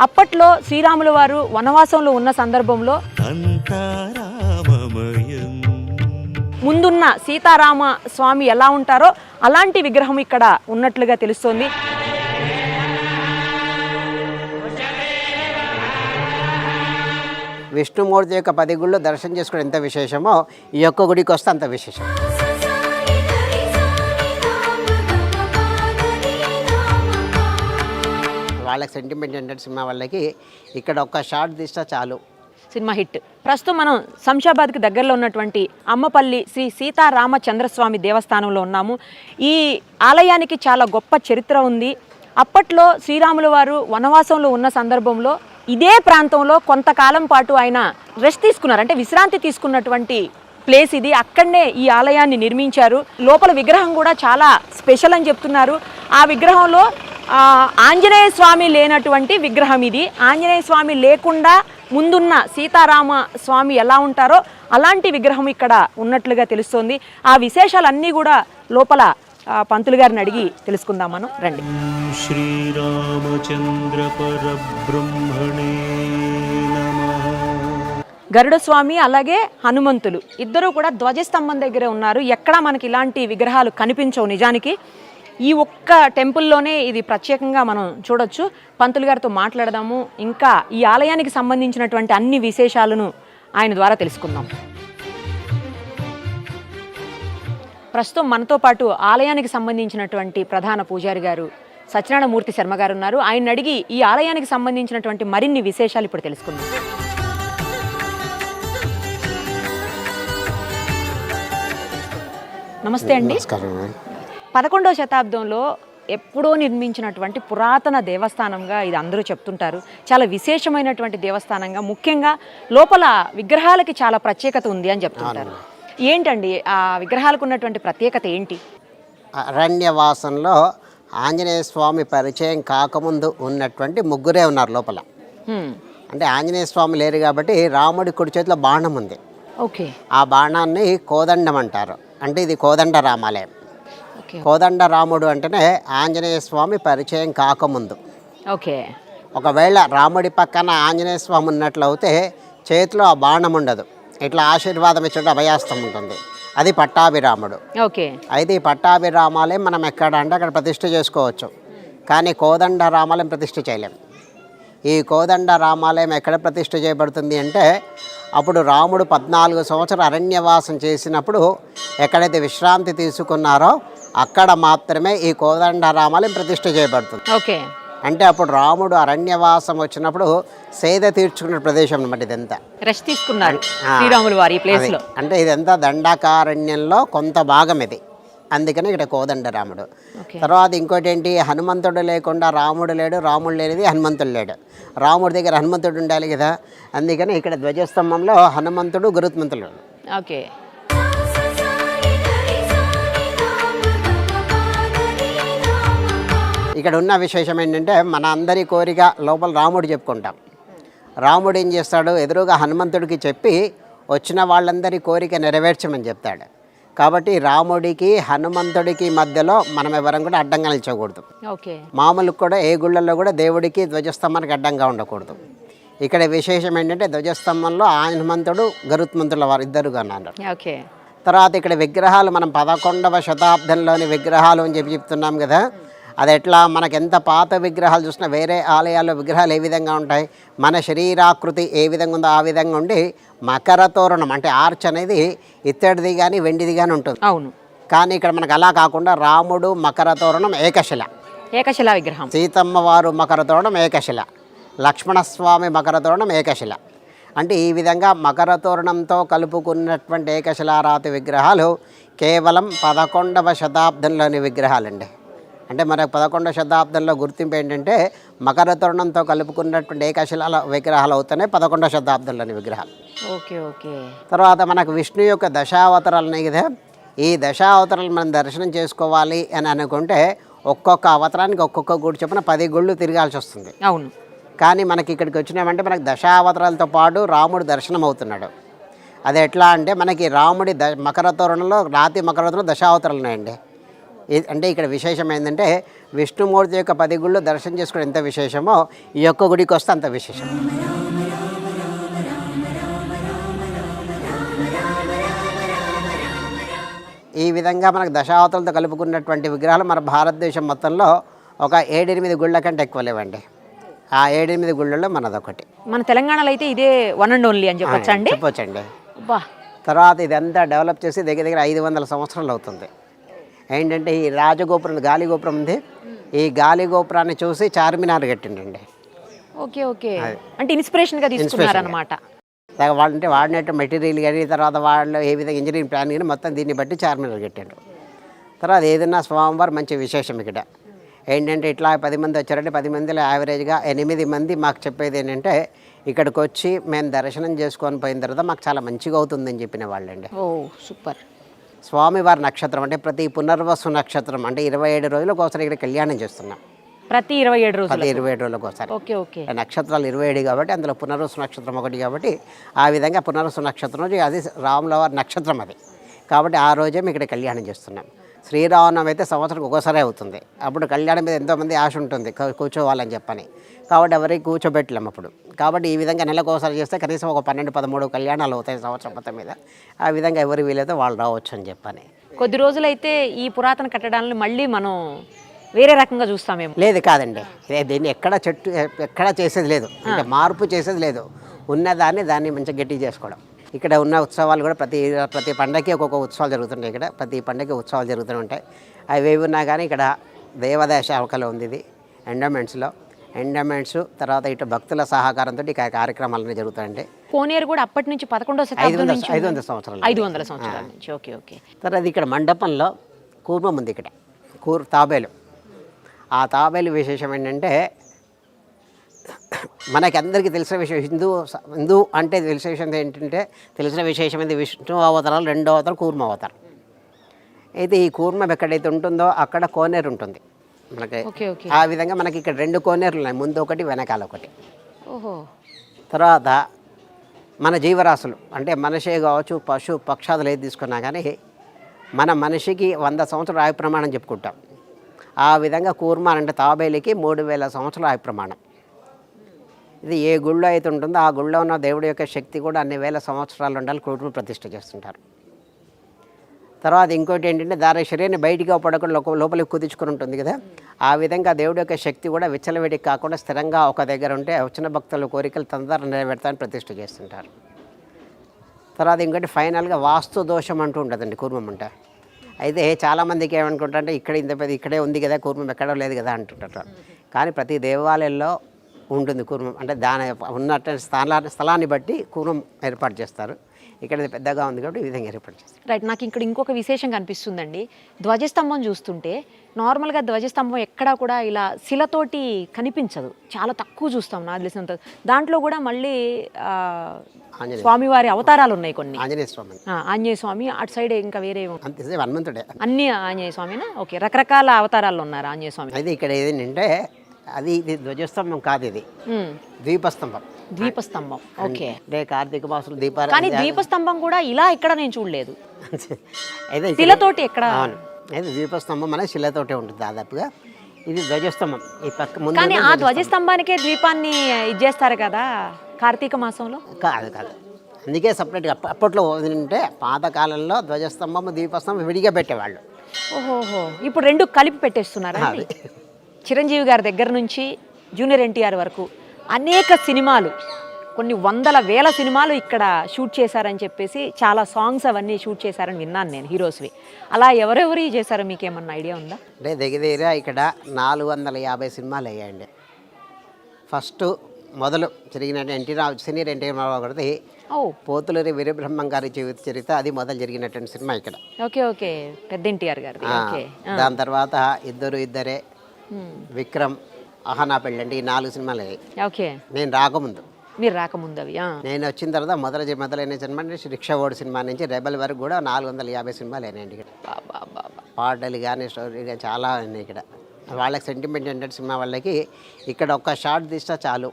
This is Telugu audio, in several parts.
అప్పట్లో శ్రీరాముల వారు వనవాసంలో ఉన్న సందర్భంలో ముందున్న సీతారామ స్వామి ఎలా ఉంటారో అలాంటి విగ్రహం ఇక్కడ ఉన్నట్లుగా తెలుస్తోంది. విష్ణుమూర్తి యొక్క 10 గుళ్ళు దర్శనం చేసుకోవడం ఎంత విశేషమో ఈ యొక్క గుడికి వస్తే అంత విశేషం. వాళ్ళకి సెంటిమెంట్ ఏంటంటే సినిమా వాళ్ళకి ఇక్కడ ఒక్క షాట్ తీస్తే చాలు సినిమా హిట్. ప్రస్తుతం మనం శంషాబాద్కి దగ్గరలో ఉన్నటువంటి అమ్మపల్లి శ్రీ సీతారామచంద్రస్వామి దేవస్థానంలో ఉన్నాము. ఈ ఆలయానికి చాలా గొప్ప చరిత్ర ఉంది. అప్పట్లో శ్రీరాముల వారు వనవాసంలో ఉన్న సందర్భంలో ఇదే ప్రాంతంలో కొంతకాలం పాటు ఆయన రెస్ట్ తీసుకున్నారు, అంటే విశ్రాంతి తీసుకున్నటువంటి ప్లేస్ ఇది. అక్కడనే ఈ ఆలయాన్ని నిర్మించారు. లోపల విగ్రహం కూడా చాలా స్పెషల్ అని చెప్తున్నారు. ఆ విగ్రహంలో ఆంజనేయ స్వామి లేనటువంటి విగ్రహం ఇది. ఆంజనేయ స్వామి లేకుండా ముందున్న సీతారామ స్వామి ఎలా ఉంటారో అలాంటి విగ్రహం ఇక్కడ ఉన్నట్లుగా తెలుస్తోంది. ఆ విశేషాలన్నీ కూడా లోపల పంతులు గారిని అడిగి తెలుసుకుందాం మనం, రండి. శ్రీరామచంద్ర పరబ్రహ్మణే నమః. గరుడ స్వామి అలాగే హనుమంతులు ఇద్దరూ కూడా ధ్వజస్తంభం దగ్గరే ఉన్నారు. ఎక్కడా మనకి ఇలాంటి విగ్రహాలు కనిపించవు. నిజానికి ఈ ఒక్క టెంపుల్లోనే ఇది ప్రత్యేకంగా మనం చూడొచ్చు. పంతులు గారితో మాట్లాడదాము, ఇంకా ఈ ఆలయానికి సంబంధించినటువంటి అన్ని విశేషాలను ఆయన ద్వారా తెలుసుకుందాం. ప్రస్తుతం మనతో పాటు ఆలయానికి సంబంధించినటువంటి ప్రధాన పూజారి గారు సత్యనారాయణ మూర్తి శర్మ గారు ఉన్నారు. ఆయన అడిగి ఈ ఆలయానికి సంబంధించినటువంటి మరిన్ని విశేషాలు ఇప్పుడు తెలుసుకుందాం. నమస్తే అండి. 11వ శతాబ్దంలో ఎప్పుడో నిర్మించినటువంటి పురాతన దేవస్థానంగా ఇది అందరూ చెప్తుంటారు. చాలా విశేషమైనటువంటి దేవస్థానంగా, ముఖ్యంగా లోపల విగ్రహాలకి చాలా ప్రత్యేకత ఉంది అని చెప్తుంటారు. ఏంటండి ఆ విగ్రహాలకు ఉన్నటువంటి ప్రత్యేకత ఏంటి? అరణ్యవాసంలో ఆంజనేయ స్వామి పరిచయం కాకముందు ఉన్నటువంటి ముగ్గురే ఉన్నారు లోపల. అంటే ఆంజనేయ స్వామి లేరు కాబట్టి రాముడి కుడి చేతిలో బాణం ఉంది. ఓకే. ఆ బాణాన్ని కోదండం అంటారు. అంటే ఇది కోదండ రామాలయం. కోదండ రాముడు అంటేనే ఆంజనేయ స్వామి పరిచయం కాకముందు. ఓకే. ఒకవేళ రాముడి పక్కన ఆంజనేయ స్వామి ఉన్నట్లయితే చేతిలో ఆ బాణం ఉండదు, ఇట్లా ఆశీర్వాదం ఇచ్చే అభయాస్తం ఉంటుంది. అది పట్టాభిరాముడు. ఓకే. అయితే ఈ పట్టాభిరామాలయం మనం ఎక్కడ అంటే అక్కడ ప్రతిష్ఠ చేసుకోవచ్చు, కానీ కోదండ రామాలయం ప్రతిష్ఠ చేయలేం. ఈ కోదండ రామాలయం ఎక్కడ ప్రతిష్ఠ చేయబడుతుంది అంటే అప్పుడు రాముడు 14 సంవత్సరాలు అరణ్యవాసం చేసినప్పుడు ఎక్కడైతే విశ్రాంతి తీసుకున్నారో అక్కడ మాత్రమే ఈ కోదండ రామాలయం ప్రతిష్ఠ చేయబడుతుంది. ఓకే. అంటే అప్పుడు రాముడు అరణ్యవాసం వచ్చినప్పుడు సేద తీర్చుకున్న ప్రదేశం అన్నమాట. ఇదంతా రెస్ట్ తీసుకున్నారు శ్రీరాములు వారి ప్లేస్ లో. అంటే ఇదంతా దండకారణ్యంలో కొంత భాగం ఇది, అందుకని ఇక్కడ కోదండరాముడు. తర్వాత ఇంకోటి ఏంటి, హనుమంతుడు లేకుండా రాముడు లేడు, రాముడు లేనిది హనుమంతుడు లేడు. రాముడి దగ్గర హనుమంతుడు ఉండాలి కదా, అందుకని ఇక్కడ ధ్వజస్తంభంలో హనుమంతుడు గరుత్మంతుడు. ఓకే. ఇక్కడ ఉన్న విశేషం ఏంటంటే మన అందరి కోరిక లోపల రాముడు చెప్పుకుంటాం. రాముడు ఏం చేస్తాడు, ఎదురుగా హనుమంతుడికి చెప్పి వచ్చిన వాళ్ళందరి కోరిక నెరవేర్చమని చెప్తాడు. కాబట్టి రాముడికి హనుమంతుడికి మధ్యలో మనం ఎవరం కూడా అడ్డంగా నిల్చోకూడదు. మామూలుగా కూడా ఏ గుళ్ళల్లో కూడా దేవుడికి ధ్వజస్తంభానికి అడ్డంగా ఉండకూడదు. ఇక్కడ విశేషం ఏంటంటే ధ్వజస్తంభంలో హనుమంతుడు గరుత్మంతుల వారు ఇద్దరుగా ఉన్నారు. తర్వాత ఇక్కడ విగ్రహాలు మనం 11వ శతాబ్దంలోని విగ్రహాలు అని చెప్తున్నాం కదా, అది ఎట్లా మనకు ఎంత పాత విగ్రహాలు చూసినా వేరే ఆలయాల్లో విగ్రహాలు ఏ విధంగా ఉంటాయి, మన శరీరాకృతి ఏ విధంగా ఉందో ఆ విధంగా ఉండి మకర తోరణం అంటే ఆర్చ్ అనేది ఇత్తడిది కానీ వెండిది కానీ ఉంటుంది. అవును. కానీ ఇక్కడ మనకు అలా కాకుండా రాముడు మకర తోరణం ఏకశిల విగ్రహం, సీతమ్మ వారు మకర తోరణం ఏకశిల, లక్ష్మణస్వామి మకర తోరణం ఏకశిల. అంటే ఈ విధంగా మకర తోరణంతో కలుపుకున్నటువంటి ఏకశిలారాతి విగ్రహాలు కేవలం 11వ శతాబ్దంలోని విగ్రహాలండి. అంటే మనకు 11వ శతాబ్దంలో గుర్తింపు ఏంటంటే మకర తోరణంతో కలుపుకున్నటువంటి ఏకశిలాల విగ్రహాలు అవుతాయి 11వ శతాబ్దంలోని విగ్రహాలు. ఓకే. ఓకే. తర్వాత మనకు విష్ణు యొక్క దశావతారాలు ఉన్నాయి కదా, ఈ దశావతారాలు మనం దర్శనం చేసుకోవాలి అని అనుకుంటే ఒక్కొక్క అవతారానికి ఒక్కొక్క గుడి చొప్పున 10 గుళ్ళు తిరగాల్సి వస్తుంది. అవును. కానీ మనకి ఇక్కడికి వచ్చినామంటే మనకు దశావతారాలతో పాటు రాముడు దర్శనం అవుతున్నాడు. అది ఎట్లా అంటే మనకి రాముడి మకర తోరణంలో రాతి మకర తోరణంలో దశావతారాలు ఉన్నాయండి. అంటే ఇక్కడ విశేషం ఏంటంటే విష్ణుమూర్తి యొక్క 10 గుళ్ళు దర్శనం చేసుకోవడం ఎంత విశేషమో ఈ యొక్క గుడికి వస్తే అంత విశేషం. ఈ విధంగా మనకు దశావతారాలతో కలుపుకున్నటువంటి విగ్రహాలు మన భారతదేశం మొత్తంలో ఒక 7-8 గుళ్ళ కంటే ఎక్కువ లేవండి. ఆ 7-8 గుళ్ళల్లో మనదొకటి. మన తెలంగాణలో అయితే ఇదే వన్ అండ్ ఓన్లీ అని చెప్పొచ్చండి. చెప్పొచ్చండి. బా తర్వాత ఇదంతా డెవలప్ చేసి దగ్గర దగ్గర 500 సంవత్సరాలు అవుతుంది. ఏంటంటే ఈ రాజగోపురం, గాలి గోపురం ఉంది. ఈ గాలి గోపురాన్ని చూసి చార్మినార్ కట్టిండండి. ఓకే ఓకే, అంటే ఇన్స్పిరేషన్గా తీసుకున్నారనమాట. వాళ్ళంటే వాడినట్టు మెటీరియల్ కానీ తర్వాత వాళ్ళు ఏ విధంగా ఇంజనీరింగ్ ప్లాన్ కానీ మొత్తం దీన్ని బట్టి చార్మినార్ కట్టాడు. తర్వాత ఏదైనా స్వామివారు మంచి విశేషం ఇక్కడ ఏంటంటే ఇట్లా 10 మంది వచ్చారంటే 10 మందిలో యావరేజ్గా 8 మంది మాకు చెప్పేది ఏంటంటే ఇక్కడికి వచ్చి మేము దర్శనం చేసుకొని పోయిన తర్వాత మాకు చాలా మంచిగా అవుతుందని చెప్పిన వాళ్ళండి. ఓ సూపర్. స్వామివారి నక్షత్రం అంటే ప్రతి పునర్వసు నక్షత్రం అంటే 27 రోజులకు ఒకసారి ఇక్కడ కళ్యాణం చేస్తున్నాం. ప్రతి 27 రోజులు. 27 రోజులకు ఒకసారి. Okay okay. నక్షత్రాలు 27 కాబట్టి అందులో పునర్వసు నక్షత్రం ఒకటి కాబట్టి ఆ విధంగా పునర్వసు నక్షత్రం రోజు అది రాముల వారి నక్షత్రం అది కాబట్టి ఆ రోజే మేము ఇక్కడ కళ్యాణం చేస్తున్నాం. శ్రీరామనవమి అయితే సంవత్సరానికి ఒకసారి అవుతుంది. అప్పుడు కళ్యాణం మీద ఎంతోమంది ఆశ ఉంటుంది కూర్చోవాలని చెప్పని, కాబట్టి ఎవరికి కూర్చోబెట్టలేము అప్పుడు. కాబట్టి ఈ విధంగా నెలకు ఒకసారి చేస్తే కనీసం ఒక 12-13 కళ్యాణాలు అవుతాయి సంవత్సరం మొత్తం మీద. ఆ విధంగా ఎవరు వీలైతే వాళ్ళు రావచ్చు అని చెప్పని. కొద్ది రోజులైతే ఈ పురాతన కట్టడాలను మళ్ళీ మనం వేరే రకంగా చూస్తామేమో. లేదు కాదండి, దీన్ని ఎక్కడ చేసేది లేదు, అంటే మార్పు చేసేది లేదు. దాన్ని మంచిగా గట్టి చేసుకోవడం. ఇక్కడ ఉన్న ఉత్సవాలు కూడా ప్రతి పండగకి ఒక్కొక్క ఉత్సవాలు జరుగుతుంటాయి. ఇక్కడ ప్రతి పండగకి ఉత్సవాలు జరుగుతూ ఉంటాయి. అవి ఏవి ఉన్నా కానీ ఇక్కడ దేవాదాయ శాఖలో ఉంది ఇది ఎండోమెంట్స్ తర్వాత ఇటు భక్తుల సహకారంతో ఈ కార్యక్రమాలన్నీ జరుగుతాయండి. కోనేరు కూడా అప్పటి నుంచి 11వ శతాబ్దం నుంచి 500 సంవత్సరాలు 500 సంవత్సరాల నుంచి. Okay okay. తర్వాత ఇక్కడ మండపంలో కూర్మం ఉంది. ఇక్కడ తాబేలు. ఆ తాబేలు విశేషం ఏంటంటే మనకి అందరికీ తెలిసిన విషయం హిందూ అంటే తెలిసిన విషయం ఏంటంటే తెలిసిన విశేషం ఏంటి, విష్ణు అవతారాలు 2వ అవతారం కూర్మ అవతారం. అయితే ఈ కూర్మం ఎక్కడైతే ఉంటుందో అక్కడ కోనేరు ఉంటుంది మనకి. ఆ విధంగా మనకి ఇక్కడ 2 కోనేరులు ఉన్నాయి, ముందు ఒకటి వెనకాల ఒకటి. ఓహో. తర్వాత మన జీవరాశులు అంటే మనిషే కావచ్చు పశు పక్షాదులు ఏది తీసుకున్నా కానీ మన మనిషికి 100 సంవత్సరాల ఆయు ప్రమాణం చెప్పుకుంటాం. ఆ విధంగా కూర్మ అంటే తాబేలికి 3000 సంవత్సరాల ఆయు ప్రమాణం. ఇది ఏ గుళ్ళో అయితే ఉంటుందో ఆ గుళ్ళో ఉన్న దేవుడి యొక్క శక్తి కూడా అన్ని వేల సంవత్సరాలు ఉండాలి కూర్మ ప్రతిష్ఠ చేస్తుంటారు. తర్వాత ఇంకోటి ఏంటంటే దాని శరీరాన్ని బయటికి పడకుండా లోపలికి కుదించుకొని ఉంటుంది కదా, ఆ విధంగా దేవుడి యొక్క శక్తి కూడా విచ్చలవిడికి కాకుండా స్థిరంగా ఒక దగ్గర ఉంటే వచ్చిన భక్తుల కోరికలు తొందరగా నెరవేర్తాలని ప్రతిష్ఠ చేస్తుంటారు. తర్వాత ఇంకోటి ఫైనల్గా వాస్తు దోషం అంటూ ఉంటుందండి కూర్మం అంటే. అయితే చాలామందికి ఏమనుకుంటారంటే ఇక్కడే ఉంది కదా కూర్మం ఎక్కడో లేదు కదా అంటుంటారు. కానీ ప్రతి దేవాలయంలో ఉంటుంది కూర్మం. అంటే దాని ఉన్నటువంటి స్థలాన్ని బట్టి కూర్మం ఏర్పాటు చేస్తారు. ఇక్కడ పెద్దగా ఉంది కాబట్టి ఈ విధంగా ఏర్పాటు చేస్తారు. రైట్. నాకు ఇక్కడ ఇంకొక విశేషం కనిపిస్తుందండి. ధ్వజస్తంభం చూస్తుంటే నార్మల్గా ధ్వజస్తంభం ఎక్కడా కూడా ఇలా శిలతోటి కనిపించదు, చాలా తక్కువ చూస్తాం నాకు తెలిసినంత. దాంట్లో కూడా మళ్ళీ స్వామివారి అవతారాలు ఉన్నాయి కొన్ని. ఆంజనేయ స్వామి అటు సైడ్ ఇంకా వేరే హనుమంతుడే అన్ని ఆంజనేయ స్వామినా? ఓకే, రకరకాల అవతారాలు ఉన్నారు ఆంజనేయ స్వామి. అయితే ఇక్కడ ఏదంటే ఇది ధ్వజస్తంభం కాదు, ఇది ద్వీపస్తంభం. ద్వీపస్తంభం. ఓకే. అంటే కార్తీక మాసం దీపాలు. కానీ ద్వీపస్తంభం కూడా ఇలా ఇక్కడ నేను చూడలేదు, అయితే శిలతోటి ఎక్కడ. అయితే ద్వీపస్తంభం అనేది శిలతోటే ఉంటుంది దాదాపుగా. ఇది ధ్వజస్తంభం ఈ పక్క ముందు. కానీ ఆ ధ్వజస్తంభానికే ద్వీపాన్ని ఇచ్చేస్తారు కదా కార్తీక మాసంలో. కాదు, అందుకే సపరేట్గా అప్పట్లో అంటే పాతకాలంలో ధ్వజస్తంభం ద్వీపస్తంభం విడిగా పెట్టేవాళ్ళు. ఓహోహో, ఇప్పుడు 2 కలిపి పెట్టేస్తున్నారా? చిరంజీవి గారి దగ్గర నుంచి జూనియర్ ఎన్టీఆర్ వరకు అనేక సినిమాలు, కొన్ని వందల వేల సినిమాలు ఇక్కడ షూట్ చేశారని చెప్పేసి చాలా సాంగ్స్ అవన్నీ షూట్ చేశారని విన్నాను నేను, హీరోస్వి. అలా ఎవరెవరు చేశారో మీకేమన్నా ఐడియా ఉందా? అంటే దగ్గర ఇక్కడ 450 సినిమాలు అయ్యాయండి. ఫస్ట్ మొదలు జరిగినట్టు సీనియర్ ఎన్టీఆర్ గారిది పోతులూరి వీరబ్రహ్మం గారి జీవిత చరిత్ర, అది మొదలు జరిగినటువంటి సినిమా ఇక్కడ. ఓకే, పెద్ద ఎన్టీఆర్ గారి. దాని తర్వాత ఇద్దరే, విక్రమ్, అహనా పెళ్ళండి, ఈ 4 సినిమాలు అయ్యాయి. ఓకే. నేను రాకముందు. మీరు రాకముందు అవి. నేను వచ్చిన తర్వాత మొదలైన సినిమా నుంచి రిక్షా ఓడి సినిమా నుంచి రెబల్ వరకు కూడా 450 సినిమాలు అయినాయండి ఇక్కడ. పాటలు కానీ స్టోరీ కానీ చాలా ఉన్నాయి ఇక్కడ. వాళ్ళకి సెంటిమెంట్ ఏంటంటే సినిమా వాళ్ళకి ఇక్కడ ఒక్క షాట్ తీస్తే చాలు,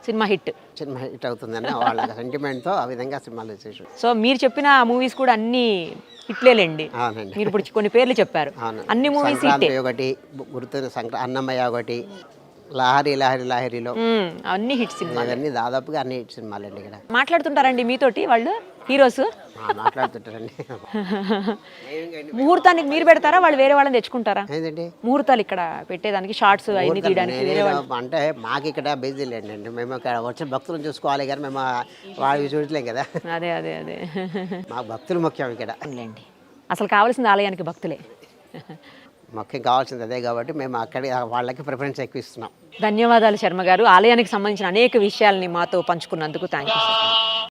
సినిమా హిట్. సినిమా హిట్ అవుతుందని వాళ్ళ సెంటిమెంట్తో ఆ విధంగా సినిమాలు చేసారు. సో మీరు చెప్పిన మూవీస్ కూడా అన్ని హిట్లేలేండి. అవునండి. మీరు ఇప్పుడు కొన్ని పేర్లు చెప్పారు, అవును. అన్ని మూవీస్ హిట్టే. సంక్రాంతి ఒకటి, గుర్తు అన్నమయ్య ఒకటి, లహరిలో అన్ని హిట్ సినిమా. ఇవన్నీ దాదాపుగా అన్ని హిట్ సినిమాలు అండి. ఇక్కడ మాట్లాడుతుంటారండి మీతోటి వాళ్ళు హీరోస్? మాట్లాడుతుంటారండి. ముహూర్తానికి మీరు పెడతారా, వాళ్ళు వేరే వాళ్ళని తెచ్చుకుంటారా? ఏంటండి ముహూర్తాలు ఇక్కడ పెట్టేదానికి, షార్ట్స్ అవన్నీ తీయడానికి వేరే వాళ్ళు? అంటే మాకు ఇక్కడ బిజీ లేండి, మేము ఇక్కడ వచ్చిన భక్తులను చూసుకోవాలి కానీ మేము వాళ్ళు చూడలేం కదా. అదే అదే అదే మాకు భక్తులు ముఖ్యం ఇక్కడ. లేండి, అసలు కావాల్సింది ఆలయానికి భక్తులే. ముఖ్యం కావాల్సింది అదే కాబట్టి మేము అక్కడ వాళ్ళకి ప్రిఫరెన్స్ ఎక్కువ ఇస్తున్నాం. ధన్యవాదాలు శర్మ గారు, ఆలయానికి సంబంధించిన అనేక విషయాల్ని మాతో పంచుకున్నందుకు థ్యాంక్ యూ.